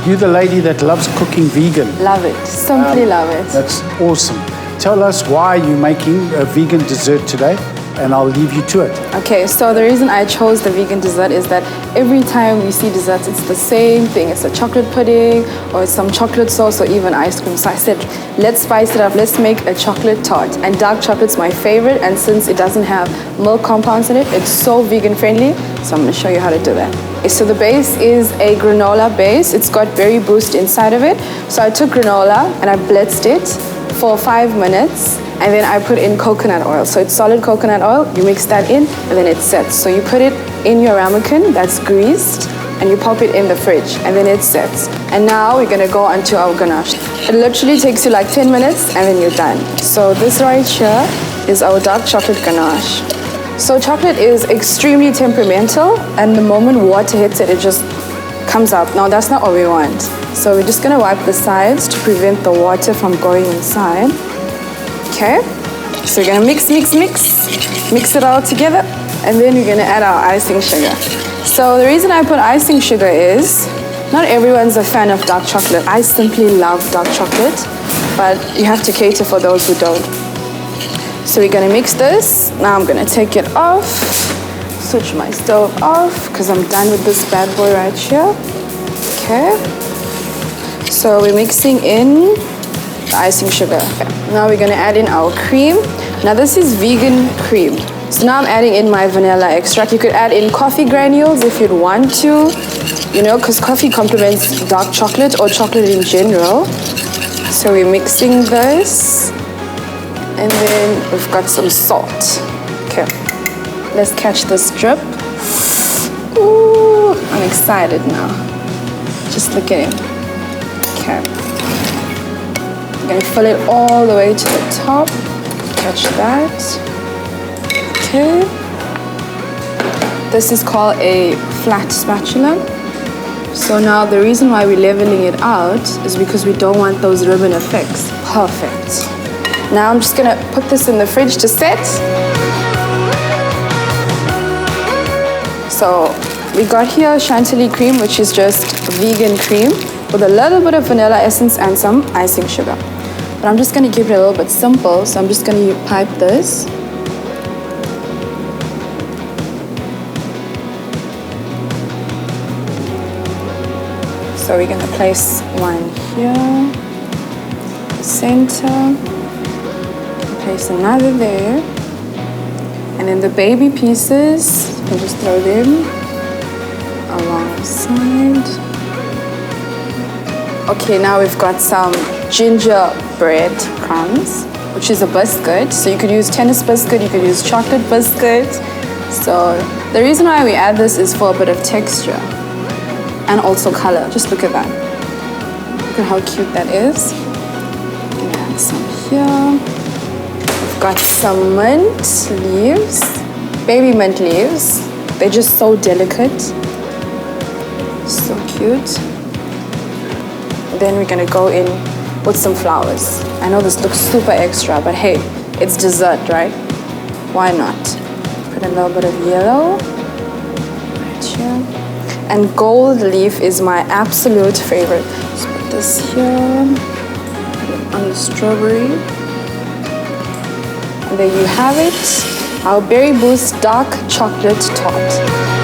you're the lady that loves cooking vegan. Love it. Simply love it. That's awesome. Tell us why you're making a vegan dessert today, and I'll leave you to it. Okay, so the reason I chose the vegan dessert is that every time we see desserts, it's the same thing. It's a chocolate pudding, or it's some chocolate sauce, or even ice cream. So I said, let's spice it up. Let's make a chocolate tart. And dark chocolate's my favorite, and since it doesn't have milk compounds in it, it's so vegan friendly. So I'm gonna show you how to do that. Okay, so the base is a granola base. It's got berry boost inside of it. So I took granola and I blitzed it for 5 minutes, and then I put in coconut oil. So it's solid coconut oil, you mix that in, and then it sets. So you put it in your ramekin that's greased, and you pop it in the fridge, and then it sets. And now we're gonna go onto our ganache. It literally takes you like 10 minutes, and then you're done. So this right here is our dark chocolate ganache. So chocolate is extremely temperamental, and the moment water hits it, it just comes up. Now that's not what we want. So we're just gonna wipe the sides to prevent the water from going inside. Okay, so we're gonna mix it all together, and then we're gonna add our icing sugar. So the reason I put icing sugar is, not everyone's a fan of dark chocolate. I simply love dark chocolate, but you have to cater for those who don't. So we're gonna mix this. Now I'm gonna take it off, switch my stove off, because I'm done with this bad boy right here. Okay, so we're mixing in the icing sugar. Okay. Now we're gonna add in our cream. Now this is vegan cream. So now I'm adding in my vanilla extract. You could add in coffee granules if you'd want to, you know, because coffee complements dark chocolate or chocolate in general. So we're mixing this, and then we've got some salt. Okay, let's catch this drip. Ooh, I'm excited now. Just look at him. Okay. I'm gonna fill it all the way to the top. Catch that. Okay. This is called a flat spatula. So now the reason why we're leveling it out is because we don't want those ribbon effects. Perfect. Now I'm just gonna put this in the fridge to set. So we got here chantilly cream, which is just vegan cream with a little bit of vanilla essence and some icing sugar. But I'm just gonna keep it a little bit simple, so I'm just gonna pipe this. So we're gonna place one here, center, place another there, and then the baby pieces, you can just throw them alongside. Okay, now we've got some gingerbread crumbs, which is a biscuit. So you could use tennis biscuit, you could use chocolate biscuit. So the reason why we add this is for a bit of texture and also color. Just look at that. Look at how cute that is. I'm gonna add some here. We've got some mint leaves, baby mint leaves. They're just so delicate. So cute. Then we're gonna go in with some flowers. I know this looks super extra, but hey, it's dessert, right? Why not? Put a little bit of yellow right here. And gold leaf is my absolute favorite. Let's put this here, put it on the strawberry. And there you have it, our Berry Boost dark chocolate tart.